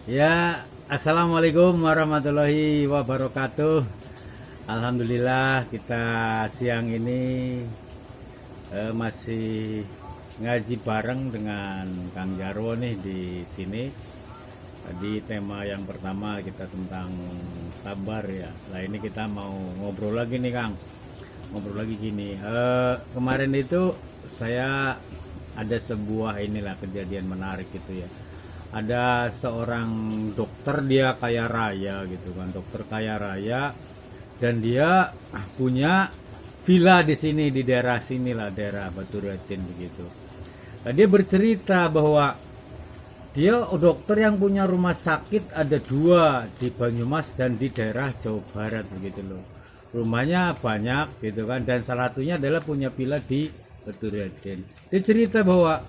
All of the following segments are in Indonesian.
Ya, assalamualaikum warahmatullahi wabarakatuh. Alhamdulillah kita siang ini masih ngaji bareng dengan Kang Jarwo nih di sini. Tadi tema yang pertama kita tentang sabar ya. Nah ini kita mau ngobrol lagi nih Kang. Ngobrol lagi gini. Kemarin itu saya ada sebuah kejadian menarik gitu ya. Ada seorang dokter, dia kaya raya gitu kan, dokter kaya raya, dan dia punya villa di sini, di daerah sini lah, daerah Baturetin begitu. Nah, dia bercerita bahwa dia dokter yang punya rumah sakit ada 2 di Banyumas dan di daerah Jawa Barat begitu loh. Rumahnya banyak gitu kan, dan salah satunya adalah punya villa di Baturetin. Dia cerita bahwa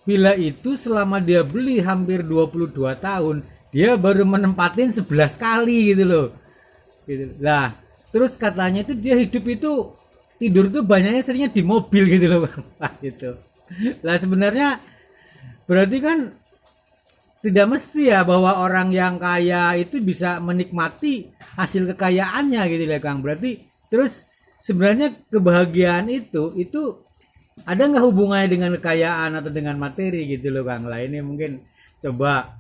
villa itu selama dia beli hampir 22 tahun, dia baru menempatin 11 kali gitu loh. Gitu. Nah, terus katanya itu dia hidup itu tidur tuh banyaknya seringnya di mobil gitu loh. Gitu. Lah sebenarnya berarti kan tidak mesti ya bahwa orang yang kaya itu bisa menikmati hasil kekayaannya gitu loh Kang. Berarti terus sebenarnya kebahagiaan itu ada nggak hubungannya dengan kekayaan atau dengan materi gitu loh Kang. Lah ini mungkin coba,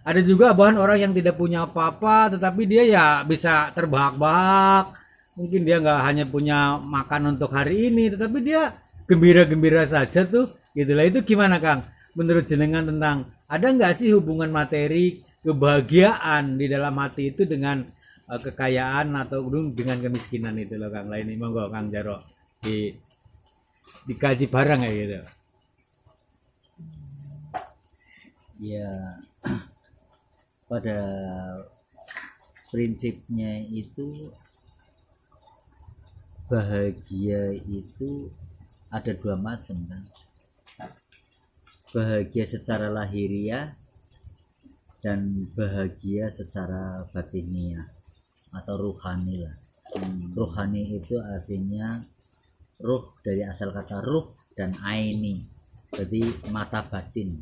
ada juga bahan orang yang tidak punya apa-apa tetapi dia ya bisa terbahak-bahak, mungkin dia nggak hanya punya makan untuk hari ini tetapi dia gembira-gembira saja tuh gitu lah. Itu gimana Kang menurut jenengan tentang ada nggak sih hubungan materi kebahagiaan di dalam hati itu dengan kekayaan atau dengan kemiskinan itu loh Kang. Lah ini monggo Kang Jarwo dikaji bareng ya gitu. Ya, pada prinsipnya itu bahagia itu ada 2 macam kan. Bahagia secara lahiriah dan bahagia secara batiniah atau ruhani lah. Ruhani itu artinya ruh, dari asal kata ruh dan aini, jadi mata batin.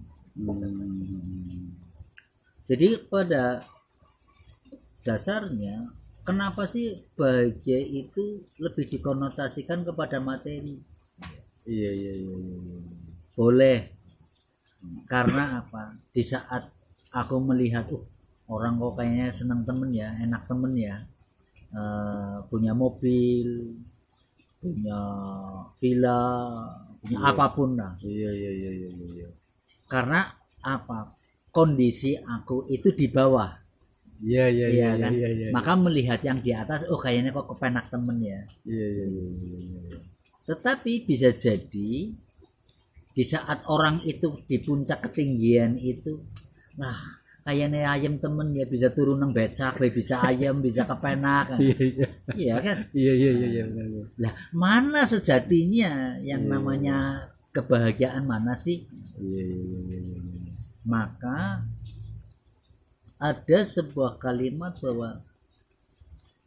Jadi pada dasarnya kenapa sih bahagia itu lebih dikonotasikan kepada materi? Iya. Boleh, karena apa? Di saat aku melihat orang kok kayaknya senang temen ya, enak temen ya, punya mobil, punya villa, punya apapun lah. Iya. Karena apa? Kondisi aku itu di bawah. Iya Kan? Maka melihat yang di atas, kayaknya kok kepenak temen ya. Iya. Tetapi bisa jadi di saat orang itu di puncak ketinggian itu, nah kayaknya ayam temen ya, bisa turun nang becak, bisa ayam, bisa kepenak kan? Iya kan? Iya. Lah mana sejatinya yang namanya kebahagiaan mana sih? Iya. Maka ada sebuah kalimat bahwa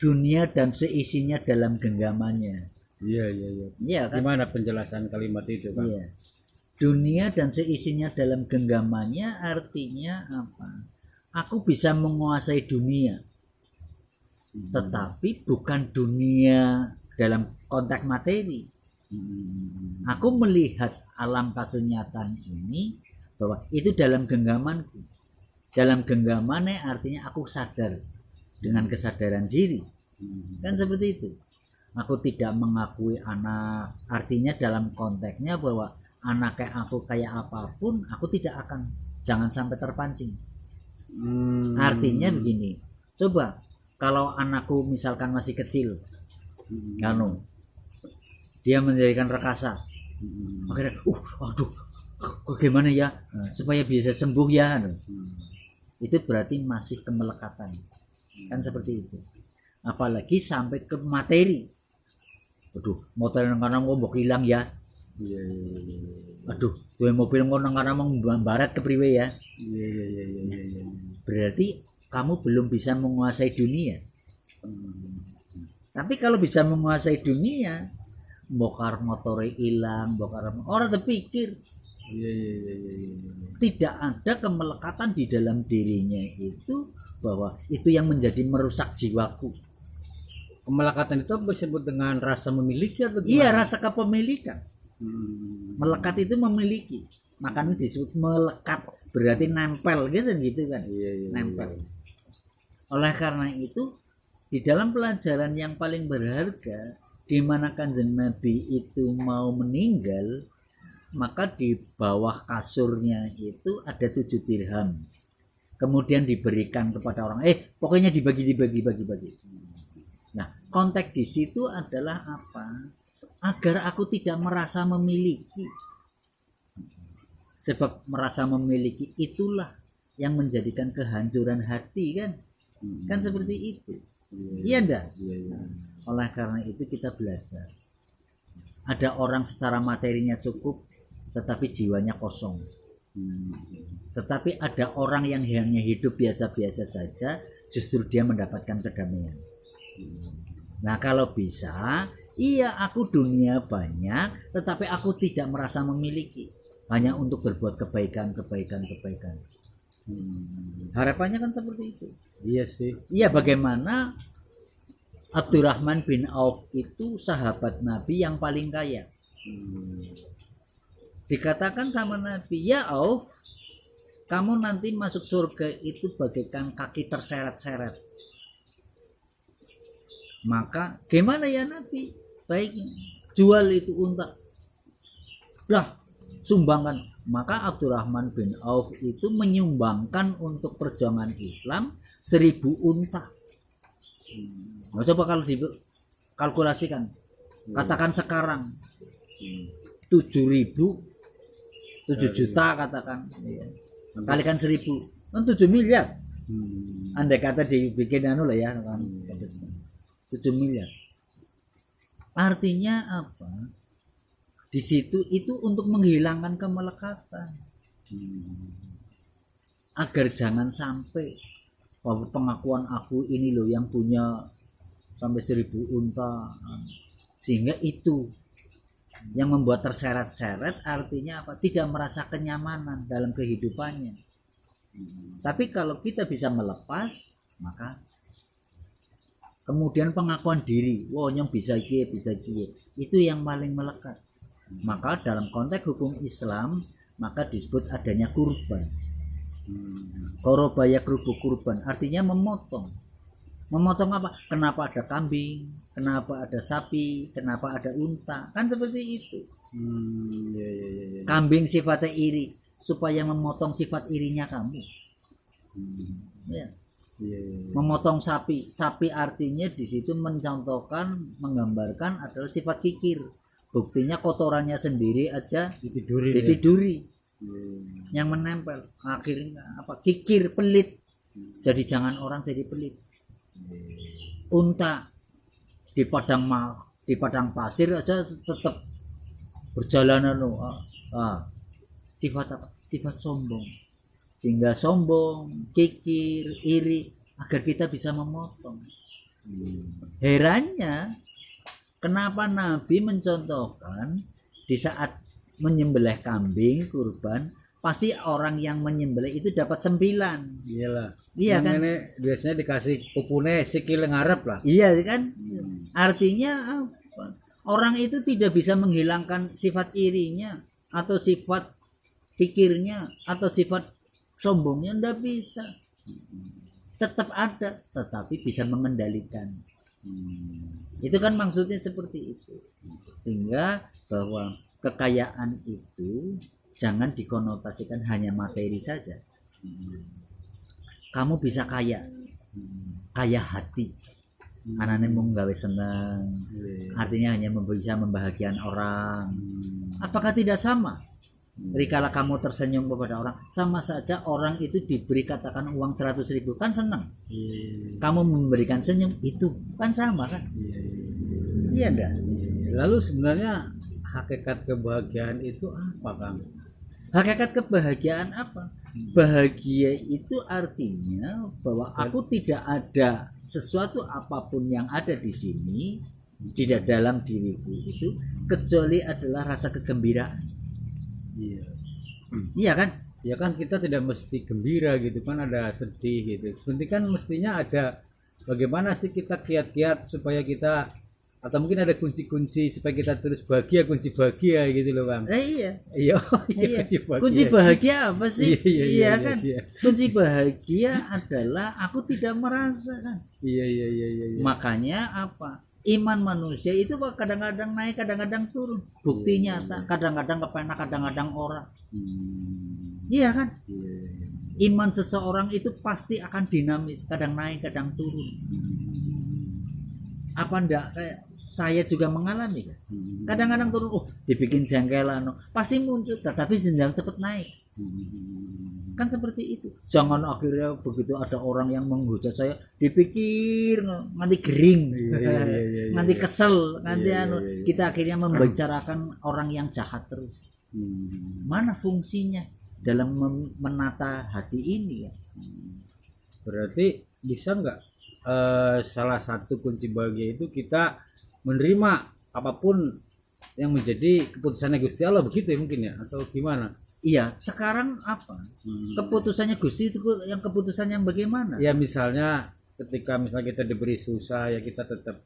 dunia dan seisinya dalam genggamannya. Iya. Iya kan? Gimana penjelasan kalimat itu Kang? Iya. Dunia dan seisinya dalam genggamannya artinya apa? Aku bisa menguasai dunia, tetapi bukan dunia dalam konteks materi. Aku melihat alam kasunyatan ini bahwa itu dalam genggamanku. Dalam genggamannya artinya aku sadar dengan kesadaran diri. Kan seperti itu. Aku tidak mengakui anak, artinya dalam konteksnya bahwa anak kayak aku kayak apapun, aku tidak akan, jangan sampai terpancing. Artinya begini, coba kalau anakku misalkan masih kecil, dia menjadikan rekasa, akhirnya, aduh, bagaimana ya supaya bisa sembuh ya, itu berarti masih kemelekatan, kan seperti itu. Apalagi sampai ke materi, aduh, motor yang karena mau hilang ya. Iya. Aduh, gue mobil ngono karena mau barat ke priwe ya. Iya. Berarti kamu belum bisa menguasai dunia. Tapi kalau bisa menguasai dunia, bokar motornya hilang, bokar orang terpikir Iya, iya, iya, iya, iya. Tidak ada kemelekatan di dalam dirinya itu bahwa itu yang menjadi merusak jiwaku. Kemelekatan itu apa disebut dengan rasa memiliki atau gimana? Iya, rasa kepemilikan. Hmm. Melekat itu memiliki. Makanya disebut melekat, berarti nempel gitu kan. Iya, iya, Nempel. iya. Oleh karena itu di dalam pelajaran yang paling berharga di mana Kanjeng Nabi itu mau meninggal, maka di bawah kasurnya itu ada 7 dirham. Kemudian diberikan kepada orang, pokoknya dibagi. Nah, konteks di situ adalah apa? Agar aku tidak merasa memiliki. Sebab merasa memiliki itulah yang menjadikan kehancuran hati kan? Kan seperti itu. Iya enggak? Iya, iya. Oleh karena itu kita belajar. Ada orang secara materinya cukup tetapi jiwanya kosong. Tetapi ada orang yang hanya hidup biasa-biasa saja, justru dia mendapatkan kedamaian. Nah, kalau bisa, iya aku dunia banyak, tetapi aku tidak merasa memiliki. Hanya untuk berbuat kebaikan. Harapannya kan seperti itu. Iya sih. Iya, bagaimana Abdurrahman bin Auf itu sahabat Nabi yang paling kaya. Dikatakan sama Nabi, ya Auf, kamu nanti masuk surga itu bagaikan kaki terseret-seret. Maka gimana ya Nabi? Baiknya jual itu unta. Lah, sumbangkan. Maka Abdurrahman bin Auf itu menyumbangkan untuk perjuangan Islam 1000 unta. Nah, coba kalau dikalkulasikan, katakan sekarang 7.000, 7 juta katakan, kalikan 1000, kan 7 miliar. Andai kata dibikin lah ya, 7 miliar. Artinya apa? Di situ itu untuk menghilangkan kemelekatan, agar jangan sampai bahwa pengakuan aku ini loh yang punya sampai 1000 unta, sehingga itu yang membuat terseret-seret. Artinya apa? Tidak merasa kenyamanan dalam kehidupannya. Tapi kalau kita bisa melepas, maka kemudian pengakuan diri, wow yang bisa itu yang paling melekat. Maka dalam konteks hukum Islam, maka disebut adanya kurban. Korobaya kurban, artinya memotong. Memotong apa? Kenapa ada kambing? Kenapa ada sapi? Kenapa ada unta? Kan seperti itu. Iya. Kambing sifatnya iri, supaya memotong sifat irinya kamu. Ya. Iya. Memotong sapi artinya di situ mencontohkan, menggambarkan adalah sifat kikir. Buktinya kotorannya sendiri aja ditiduri. Yang menempel. Akhirnya apa? Kikir, pelit. Jadi jangan orang jadi pelit. Unta di padang pasir aja tetap berjalanan. Sifat apa? Sifat sombong. Sehingga sombong, kikir, iri, agar kita bisa memotong. Herannya, kenapa Nabi mencontohkan di saat menyembelih kambing kurban, pasti orang yang menyembelih itu dapat 9. Iyalah. Iya kan? Ini biasanya dikasih pupune sikil ngarep lah. Iya kan? Artinya apa? Orang itu tidak bisa menghilangkan sifat irinya atau sifat pikirnya atau sifat sombongnya, ndak bisa. Tetap ada, tetapi bisa mengendalikan. Itu kan maksudnya seperti itu. Sehingga bahwa kekayaan itu jangan dikonotasikan hanya materi saja. Kamu bisa kaya hati. Anane mung gawe seneng. Artinya hanya bisa membahagiakan orang. Apakah tidak sama? Rikala kamu tersenyum kepada orang, sama saja orang itu diberi katakan uang 100.000 kan senang. Kamu memberikan senyum itu kan sama kan? Iya enggak? Lalu sebenarnya hakikat kebahagiaan itu apa, Kang? Hakikat kebahagiaan apa? Bahagia itu artinya bahwa aku tidak ada sesuatu apapun yang ada di sini, tidak dalam diriku itu, kecuali adalah rasa kegembiraan. Iya. Iya kan? Ya kan kita tidak mesti gembira gitu kan, ada sedih gitu. Berarti kan mestinya ada bagaimana sih kita kiat-kiat supaya kita, atau mungkin ada kunci-kunci supaya kita terus bahagia, kunci bahagia gitu loh Bang. Iya. Iya, Iya. kunci bahagia. Kunci bahagia apa sih? Iya kan? iya. Kunci bahagia adalah aku tidak merasa kan. Iya. Makanya apa? Iman manusia itu kadang-kadang naik, kadang-kadang turun. Bukti nyata, kadang-kadang kepenak, kadang-kadang orang. Iya kan? Iman seseorang itu pasti akan dinamis, kadang naik, kadang turun. Apa enggak kayak saya juga mengalami kan? Kadang-kadang turun, dibikin jengkelan, pasti muncul, tetapi jenjang cepat naik. Kan seperti itu. Jangan akhirnya begitu ada orang yang menghujat saya, dipikir nanti gering, nanti kesel, nanti kita akhirnya membicarakan orang yang jahat terus. Mana fungsinya dalam menata hati ini ya? Berarti bisa nggak salah satu kunci bahagia itu kita menerima apapun yang menjadi keputusannya Gusti Allah, begitu ya mungkin ya, atau gimana? Iya, sekarang apa? Keputusannya Gusti itu yang keputusan yang bagaimana? Ya misalnya ketika misalnya kita diberi susah ya kita tetap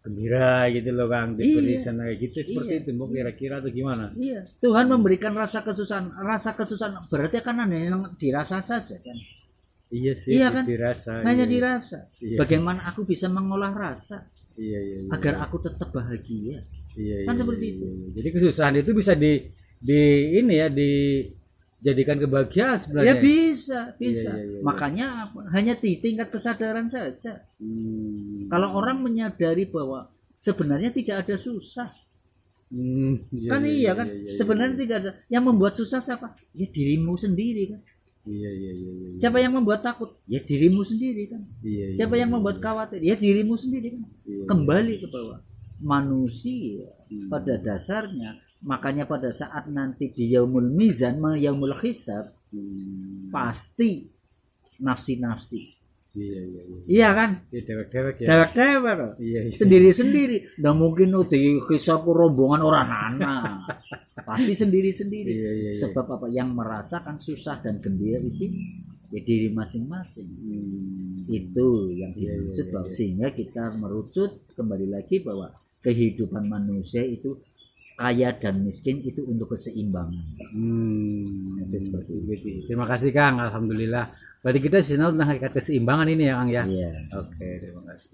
gembira gitu loh Bang, diberi sana kayak gitu, seperti itu mau kira-kira atau gimana? Iya, Tuhan memberikan rasa kesusahan berarti kan hanya yang dirasa saja kan? Iya sih, iya kan? dirasa. Hanya dirasa. Iya. Bagaimana aku bisa mengolah rasa? Iya. Agar aku tetap bahagia. Iya. Kan seperti itu. Jadi kesusahan itu bisa di ini ya dijadikan kebahagiaan sebenarnya. Ya bisa. Iya. Makanya hanya di tingkat kesadaran saja. Kalau orang menyadari bahwa sebenarnya tidak ada susah. Iya kan? Sebenarnya tidak ada. Yang membuat susah siapa? Ya dirimu sendiri kan. Iya. Siapa yang membuat takut? Ya dirimu sendiri kan. Siapa yang membuat khawatir? Ya dirimu sendiri kan. Kembali ke bawah. Manusia pada dasarnya, makanya pada saat nanti di yaumul mizan, yaumul hisab, pasti nafsi-nafsi. Iya kan? Dewek-dewek ya. Dewek-dewek. Iya. Sendiri-sendiri. Nggak mungkin di hisab rombongan orang anak. Pasti sendiri-sendiri. Iya. Sebab apa? Yang merasakan susah dan gembira itu ya diri masing-masing. Itu yang dimaksud bahwa sehingga kita merucut kembali lagi bahwa kehidupan manusia itu kaya dan miskin itu untuk keseimbangan. Itu seperti itu. Terima kasih Kang, alhamdulillah. Berarti kita di sini tentang hakikat keseimbangan ini ya Kang ya. Iya. Oke, terima kasih.